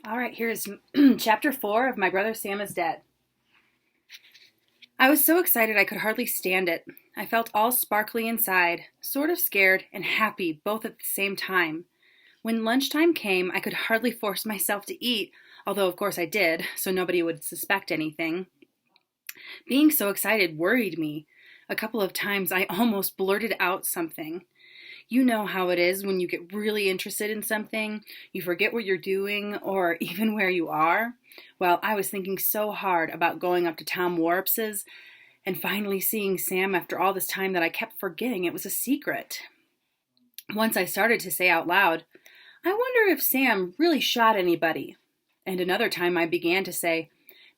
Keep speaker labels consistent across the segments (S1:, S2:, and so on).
S1: All right, here's chapter 4 of My Brother Sam is Dead. I was so excited I could hardly stand it. I felt all sparkly inside, sort of scared and happy both at the same time. When lunchtime came, I could hardly force myself to eat, although of course I did, so nobody would suspect anything. Being so excited worried me. A couple of times I almost blurted out something. You know how it is when you get really interested in something, you forget what you're doing or even where you are. Well, I was thinking so hard about going up to Tom Warps's and finally seeing Sam after all this time that I kept forgetting it was a secret. Once I started to say out loud, I wonder if Sam really shot anybody. And another time I began to say,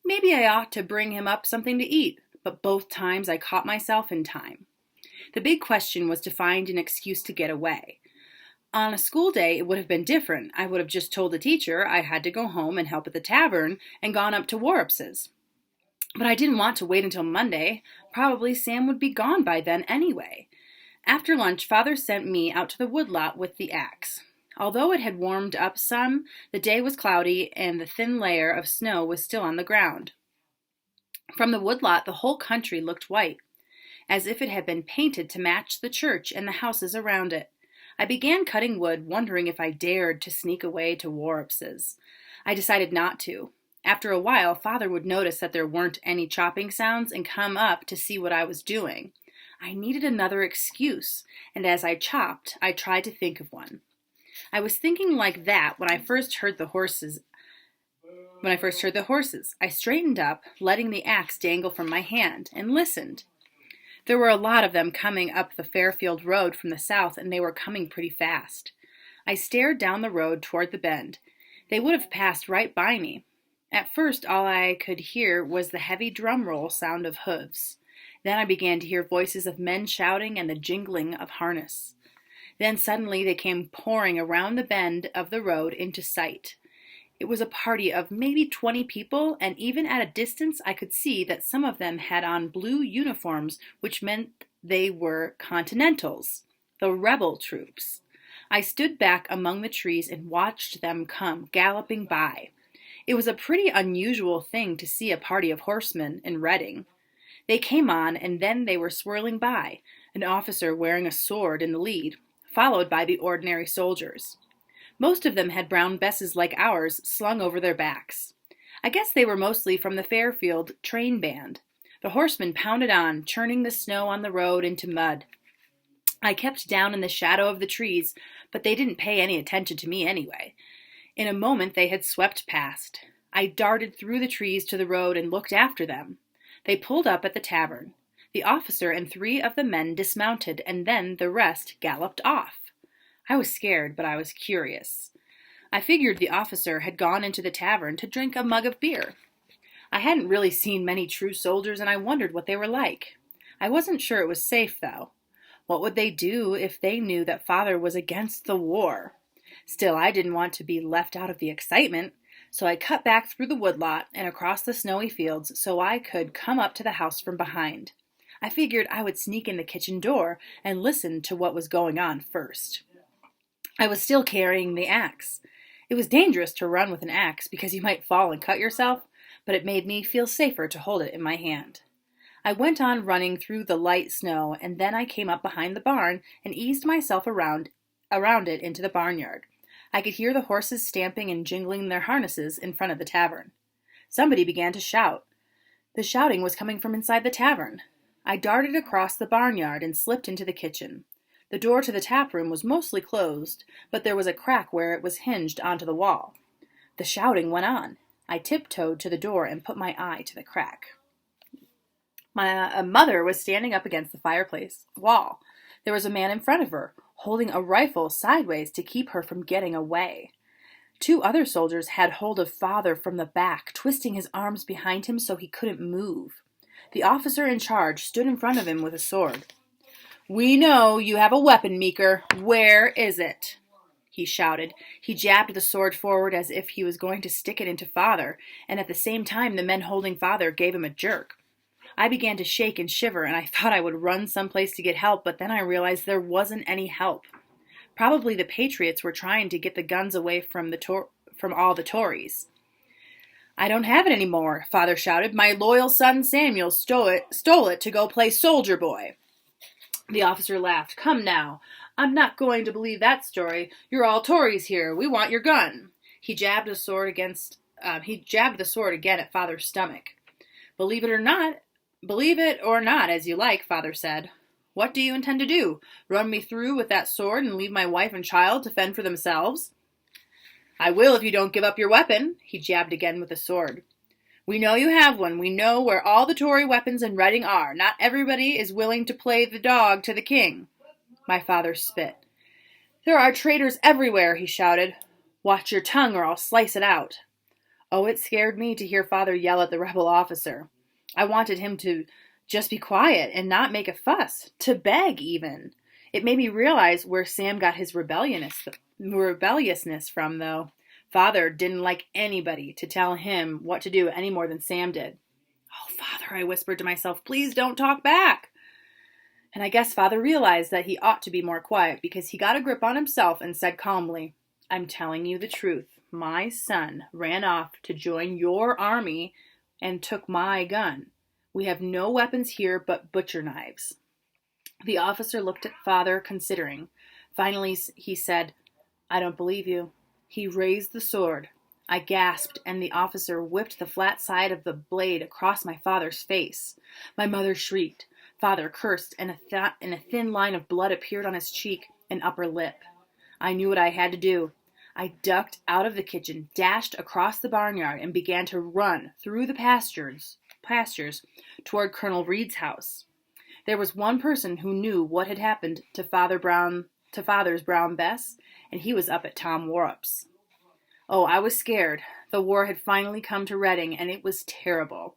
S1: maybe I ought to bring him up something to eat, but both times I caught myself in time. The big question was to find an excuse to get away. On a school day, it would have been different. I would have just told the teacher I had to go home and help at the tavern and gone up to Warps's. But I didn't want to wait until Monday. Probably Sam would be gone by then anyway. After lunch, Father sent me out to the woodlot with the axe. Although it had warmed up some, the day was cloudy and the thin layer of snow was still on the ground. From the woodlot, the whole country looked white, as if it had been painted to match the church and the houses around it. I began cutting wood, wondering if I dared to sneak away to Warps's. I decided not to. After a while, Father would notice that there weren't any chopping sounds and come up to see what I was doing. I needed another excuse, and as I chopped, I tried to think of one. I was thinking like that when I first heard the horses. I straightened up, letting the axe dangle from my hand, and listened. There were a lot of them coming up the Fairfield Road from the south, and they were coming pretty fast. I stared down the road toward the bend. They would have passed right by me. At first, all I could hear was the heavy drum roll sound of hooves. Then I began to hear voices of men shouting and the jingling of harness. Then suddenly they came pouring around the bend of the road into sight. It was a party of maybe 20 people, and even at a distance I could see that some of them had on blue uniforms, which meant they were Continentals, the rebel troops. I stood back among the trees and watched them come galloping by. It was a pretty unusual thing to see a party of horsemen in Reading. They came on, and then they were swirling by, an officer wearing a sword in the lead, followed by the ordinary soldiers. Most of them had brown besses like ours slung over their backs. I guess they were mostly from the Fairfield train band. The horsemen pounded on, churning the snow on the road into mud. I kept down in the shadow of the trees, but they didn't pay any attention to me anyway. In a moment they had swept past. I darted through the trees to the road and looked after them. They pulled up at the tavern. The officer and 3 of the men dismounted, and then the rest galloped off. I was scared, but I was curious. I figured the officer had gone into the tavern to drink a mug of beer. I hadn't really seen many true soldiers, and I wondered what they were like. I wasn't sure it was safe, though. What would they do if they knew that Father was against the war? Still, I didn't want to be left out of the excitement, so I cut back through the woodlot and across the snowy fields so I could come up to the house from behind. I figured I would sneak in the kitchen door and listen to what was going on first. I was still carrying the axe. It was dangerous to run with an axe because you might fall and cut yourself, but it made me feel safer to hold it in my hand. I went on running through the light snow, and then I came up behind the barn and eased myself around it into the barnyard. I could hear the horses stamping and jingling their harnesses in front of the tavern. Somebody began to shout. The shouting was coming from inside the tavern. I darted across the barnyard and slipped into the kitchen. The door to the tap room was mostly closed, but there was a crack where it was hinged onto the wall. The shouting went on. I tiptoed to the door and put my eye to the crack. My mother was standing up against the fireplace wall. There was a man in front of her, holding a rifle sideways to keep her from getting away. 2 other soldiers had hold of Father from the back, twisting his arms behind him so he couldn't move. The officer in charge stood in front of him with a sword. "We know you have a weapon, Meeker. Where is it?" he shouted. He jabbed the sword forward as if he was going to stick it into Father, and at the same time the men holding Father gave him a jerk. I began to shake and shiver, and I thought I would run someplace to get help, but then I realized there wasn't any help. Probably the Patriots were trying to get the guns away from from all the Tories. "I don't have it anymore," Father shouted. "My loyal son Samuel stole it to go play soldier boy." The officer laughed. "Come now, I'm not going to believe that story. You're all Tories here. We want your gun." He jabbed the sword again at Father's stomach. Believe it or not, as you like," Father said. "What do you intend to do? Run me through with that sword and leave my wife and child to fend for themselves?" "I will if you don't give up your weapon." He jabbed again with the sword. "We know you have one. We know where all the Tory weapons in Reading are. Not everybody is willing to play the dog to the king." My father spit. "There are traitors everywhere," he shouted. "Watch your tongue or I'll slice it out." Oh, it scared me to hear Father yell at the rebel officer. I wanted him to just be quiet and not make a fuss, to beg even. It made me realize where Sam got his rebelliousness from, though. Father didn't like anybody to tell him what to do any more than Sam did. "Oh, Father," I whispered to myself, "please don't talk back." And I guess Father realized that he ought to be more quiet because he got a grip on himself and said calmly, "I'm telling you the truth. My son ran off to join your army and took my gun. We have no weapons here but butcher knives." The officer looked at Father, considering. Finally, he said, "I don't believe you." He raised the sword. I gasped, and the officer whipped the flat side of the blade across my father's face. My mother shrieked. Father cursed, and a thin line of blood appeared on his cheek and upper lip. I knew what I had to do. I ducked out of the kitchen, dashed across the barnyard, and began to run through the pastures toward Colonel Reed's house. There was one person who knew what had happened to Father's brown Bess, and he was up at Tom Warup's. Oh, I was scared. The war had finally come to Reading, and it was terrible.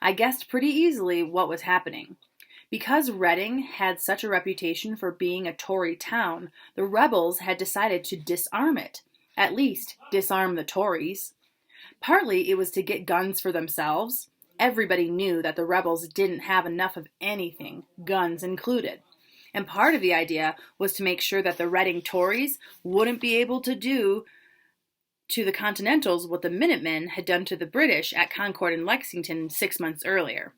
S1: I guessed pretty easily what was happening. Because Reading had such a reputation for being a Tory town, the rebels had decided to disarm it. At least, disarm the Tories. Partly it was to get guns for themselves. Everybody knew that the rebels didn't have enough of anything, guns included. And part of the idea was to make sure that the Reading Tories wouldn't be able to do to the Continentals what the Minutemen had done to the British at Concord and Lexington 6 months earlier.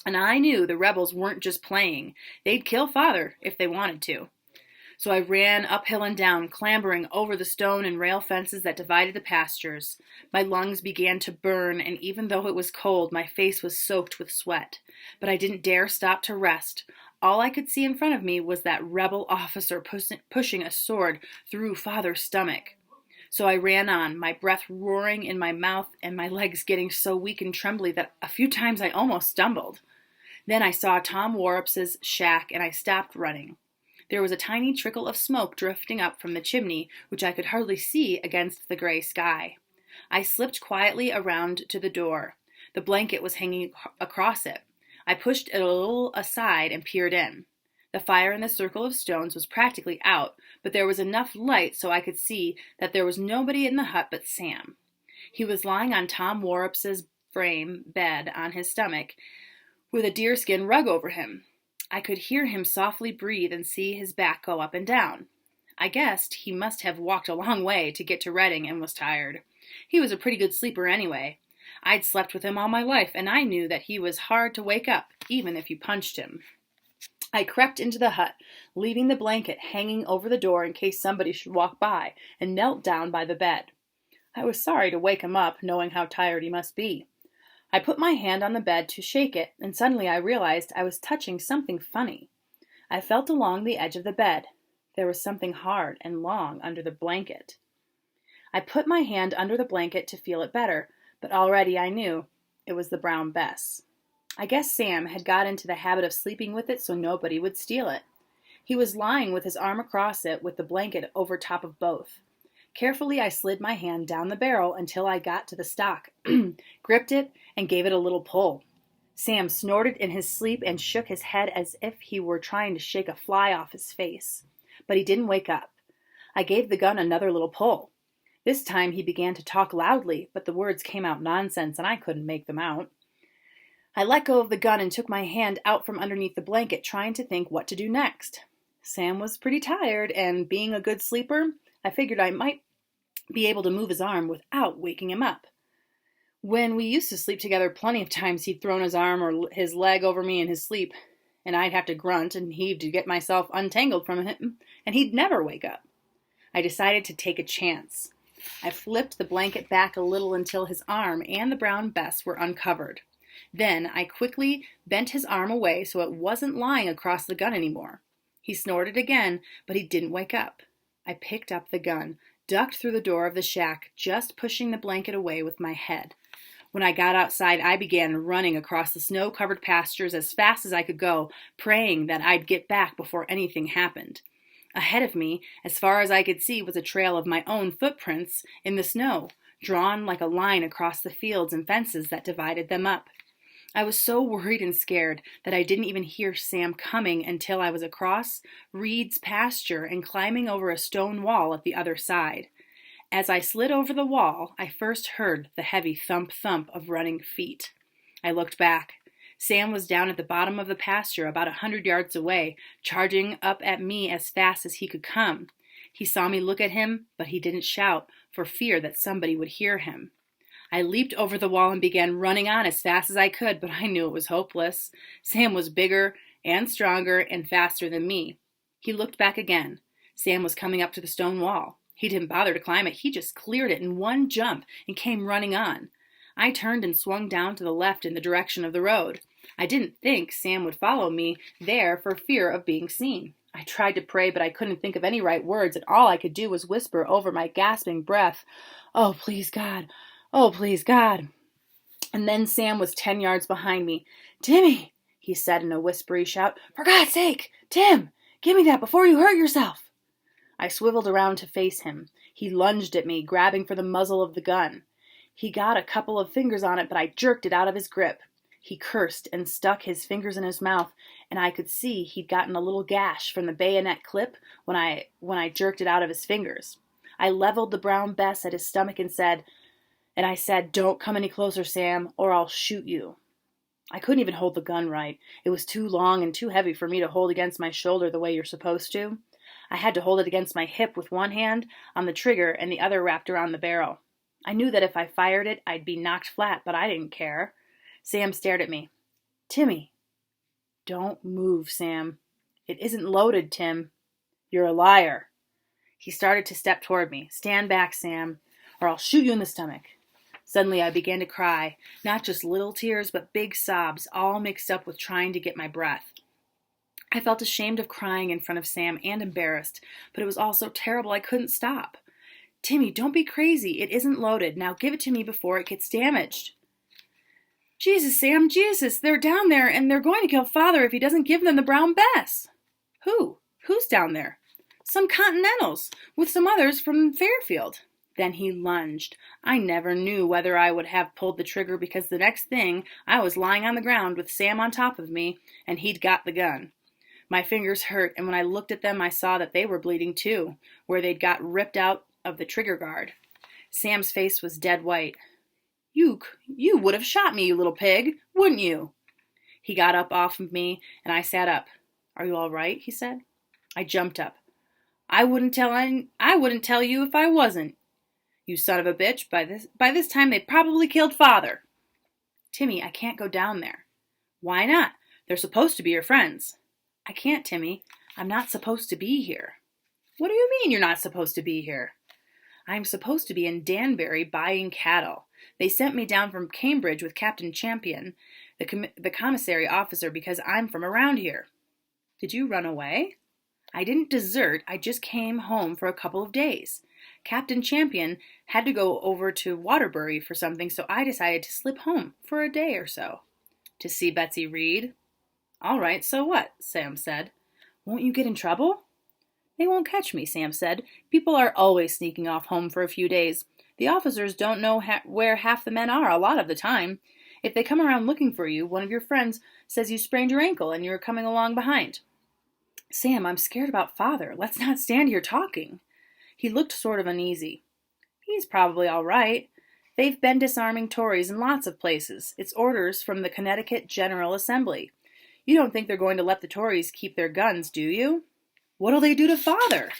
S1: And I knew the rebels weren't just playing. They'd kill Father if they wanted to. So I ran uphill and down, clambering over the stone and rail fences that divided the pastures. My lungs began to burn, and even though it was cold, my face was soaked with sweat. But I didn't dare stop to rest. All I could see in front of me was that rebel officer pushing a sword through Father's stomach. So I ran on, my breath roaring in my mouth and my legs getting so weak and trembly that a few times I almost stumbled. Then I saw Tom Warup's shack, and I stopped running. There was a tiny trickle of smoke drifting up from the chimney, which I could hardly see against the gray sky. I slipped quietly around to the door. The blanket was hanging across it. I pushed it a little aside and peered in. The fire in the circle of stones was practically out, but there was enough light so I could see that there was nobody in the hut but Sam. He was lying on Tom Warup's frame bed on his stomach, with a deerskin rug over him. I could hear him softly breathe and see his back go up and down. I guessed he must have walked a long way to get to Reading and was tired. He was a pretty good sleeper anyway. I'd slept with him all my life, and I knew that he was hard to wake up, even if you punched him. I crept into the hut, leaving the blanket hanging over the door in case somebody should walk by, and knelt down by the bed. I was sorry to wake him up, knowing how tired he must be. I put my hand on the bed to shake it, and suddenly I realized I was touching something funny. I felt along the edge of the bed. There was something hard and long under the blanket. I put my hand under the blanket to feel it better, but already I knew it was the brown Bess. I guess Sam had got into the habit of sleeping with it so nobody would steal it. He was lying with his arm across it with the blanket over top of both. Carefully, I slid my hand down the barrel until I got to the stock, gripped it, and gave it a little pull. Sam snorted in his sleep and shook his head as if he were trying to shake a fly off his face. But he didn't wake up. I gave the gun another little pull. This time he began to talk loudly, but the words came out nonsense and I couldn't make them out. I let go of the gun and took my hand out from underneath the blanket, trying to think what to do next. Sam was pretty tired, and being a good sleeper, I figured I might be able to move his arm without waking him up. When we used to sleep together, plenty of times he'd thrown his arm or his leg over me in his sleep, and I'd have to grunt and heave to get myself untangled from him, and he'd never wake up. I decided to take a chance. I flipped the blanket back a little until his arm and the brown vest were uncovered. Then I quickly bent his arm away so it wasn't lying across the gun anymore. He snorted again, but he didn't wake up. I picked up the gun, ducked through the door of the shack, just pushing the blanket away with my head. When I got outside, I began running across the snow-covered pastures as fast as I could go, praying that I'd get back before anything happened. Ahead of me, as far as I could see, was a trail of my own footprints in the snow, drawn like a line across the fields and fences that divided them up. I was so worried and scared that I didn't even hear Sam coming until I was across Reed's pasture and climbing over a stone wall at the other side. As I slid over the wall, I first heard the heavy thump-thump of running feet. I looked back. Sam was down at the bottom of the pasture about 100 yards away, charging up at me as fast as he could come. He saw me look at him, but he didn't shout for fear that somebody would hear him. I leaped over the wall and began running on as fast as I could, but I knew it was hopeless. Sam was bigger and stronger and faster than me. He looked back again. Sam was coming up to the stone wall. He didn't bother to climb it. He just cleared it in one jump and came running on. I turned and swung down to the left in the direction of the road. I didn't think Sam would follow me there for fear of being seen. I tried to pray, but I couldn't think of any right words, and all I could do was whisper over my gasping breath, "Oh, please, God. Oh, please, God." And then Sam was 10 yards behind me. "Timmy," he said in a whispery shout, "for God's sake, Tim, give me that before you hurt yourself." I swiveled around to face him. He lunged at me, grabbing for the muzzle of the gun. He got a couple of fingers on it, but I jerked it out of his grip. He cursed and stuck his fingers in his mouth, and I could see he'd gotten a little gash from the bayonet clip when I jerked it out of his fingers. I leveled the brown vest at his stomach and I said, "Don't come any closer, Sam, or I'll shoot you." I couldn't even hold the gun right. It was too long and too heavy for me to hold against my shoulder the way you're supposed to. I had to hold it against my hip with one hand on the trigger and the other wrapped around the barrel. I knew that if I fired it, I'd be knocked flat, but I didn't care. Sam stared at me. "Timmy." "Don't move, Sam." "It isn't loaded, Tim." "You're a liar." He started to step toward me. "Stand back, Sam, or I'll shoot you in the stomach." Suddenly I began to cry, not just little tears, but big sobs, all mixed up with trying to get my breath. I felt ashamed of crying in front of Sam and embarrassed, but it was all so terrible I couldn't stop. "Timmy, don't be crazy. It isn't loaded. Now give it to me before it gets damaged." "Jesus, Sam, Jesus, they're down there and they're going to kill Father if he doesn't give them the brown bess." "Who? Who's down there?" "Some Continentals, with some others from Fairfield." Then he lunged. I never knew whether I would have pulled the trigger because the next thing I was lying on the ground with Sam on top of me, and he'd got the gun. My fingers hurt, and when I looked at them, I saw that they were bleeding too, where they'd got ripped out of the trigger guard. Sam's face was dead white. You would have shot me, you little pig, wouldn't you?" He got up off of me, and I sat up. "Are you all right?" he said. I jumped up. I wouldn't tell you if I wasn't. You son of a bitch, by this time they'd probably killed Father." "Timmy, I can't go down there." "Why not? They're supposed to be your friends." "I can't, Timmy. I'm not supposed to be here." "What do you mean you're not supposed to be here?" "I'm supposed to be in Danbury buying cattle. They sent me down from Cambridge with Captain Champion, the commissary officer, because I'm from around here." "Did you run away?" "I didn't desert. I just came home for a couple of days. Captain Champion had to go over to Waterbury for something, so I decided to slip home for a day or so." "To see Betsy Reed?" "All right, so what?" Sam said. "Won't you get in trouble?" "They won't catch me," Sam said. "People are always sneaking off home for a few days. The officers don't know where half the men are a lot of the time. If they come around looking for you, one of your friends says you sprained your ankle and you're coming along behind." "Sam, I'm scared about Father. Let's not stand here talking." He looked sort of uneasy. "He's probably all right. They've been disarming Tories in lots of places. It's orders from the Connecticut General Assembly. You don't think they're going to let the Tories keep their guns, do you?" "What'll they do to Father?"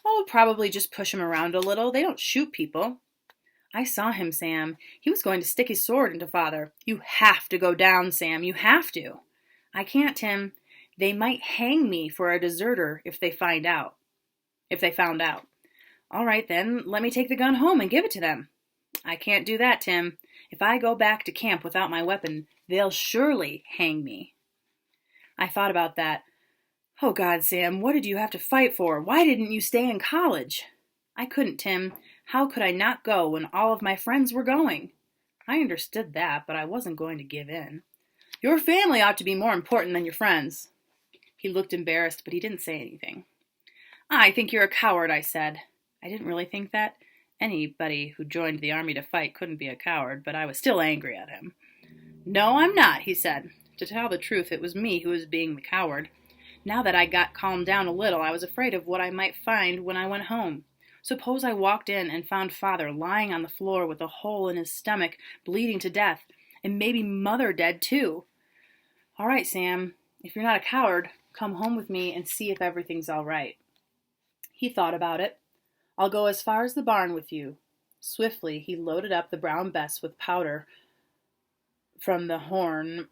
S1: Oh, probably just push him around a little. They don't shoot people. I saw him, Sam. He was going to stick his sword into Father. You have to go down, Sam. You have to. I can't, Tim. They might hang me for a deserter if they found out. All right, then, let me take the gun home and give it to them. I can't do that, Tim. If I go back to camp without my weapon, they'll surely hang me. I thought about that. Oh, God, Sam, what did you have to fight for? Why didn't you stay in college? I couldn't, Tim. How could I not go when all of my friends were going? I understood that, but I wasn't going to give in. Your family ought to be more important than your friends. He looked embarrassed, but he didn't say anything. I think you're a coward, I said. I didn't really think that. Anybody who joined the army to fight couldn't be a coward, but I was still angry at him. No, I'm not, he said. To tell the truth, it was me who was being the coward. Now that I got calmed down a little, I was afraid of what I might find when I went home. Suppose I walked in and found Father lying on the floor with a hole in his stomach, bleeding to death, and maybe Mother dead too. All right, Sam, if you're not a coward, come home with me and see if everything's all right. He thought about it. I'll go as far as the barn with you. Swiftly, he loaded up the brown Bess with powder from the horn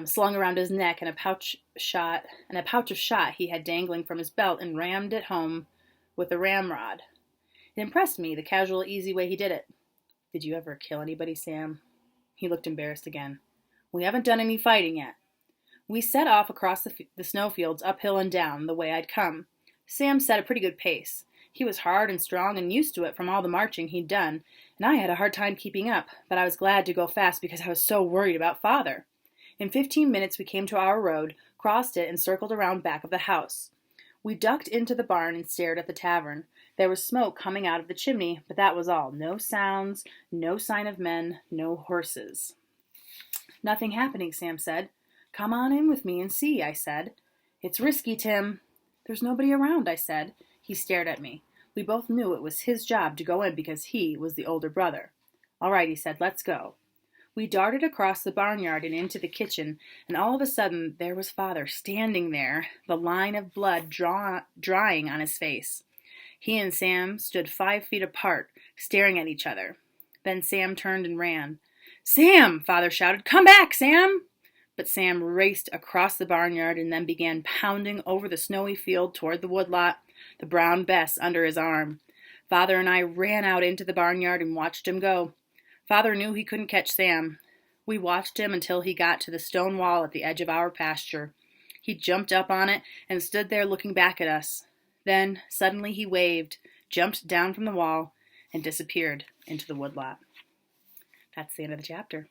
S1: slung around his neck and a pouch of shot he had dangling from his belt, and rammed it home with a ramrod. It impressed me, the casual, easy way he did it. Did you ever kill anybody, Sam? He looked embarrassed again. We haven't done any fighting yet. We set off across the snowfields, uphill and down, the way I'd come. Sam set a pretty good pace. He was hard and strong and used to it from all the marching he'd done, and I had a hard time keeping up, but I was glad to go fast because I was so worried about Father. In 15 minutes we came to our road, crossed it, and circled around back of the house. We ducked into the barn and stared at the tavern. There was smoke coming out of the chimney, but that was all. No sounds, no sign of men, no horses. Nothing happening, Sam said. Come on in with me and see, I said. It's risky, Tim. There's nobody around, I said. He stared at me. We both knew it was his job to go in because he was the older brother. All right, he said, let's go. We darted across the barnyard and into the kitchen, and all of a sudden there was Father standing there, the line of blood drying on his face. He and Sam stood 5 feet apart, staring at each other. Then Sam turned and ran. Sam! Father shouted. Come back, Sam! But Sam raced across the barnyard and then began pounding over the snowy field toward the woodlot, the brown Bess under his arm. Father and I ran out into the barnyard and watched him go. Father knew he couldn't catch Sam. We watched him until he got to the stone wall at the edge of our pasture. He jumped up on it and stood there looking back at us. Then, suddenly he waved, jumped down from the wall, and disappeared into the woodlot. That's the end of the chapter.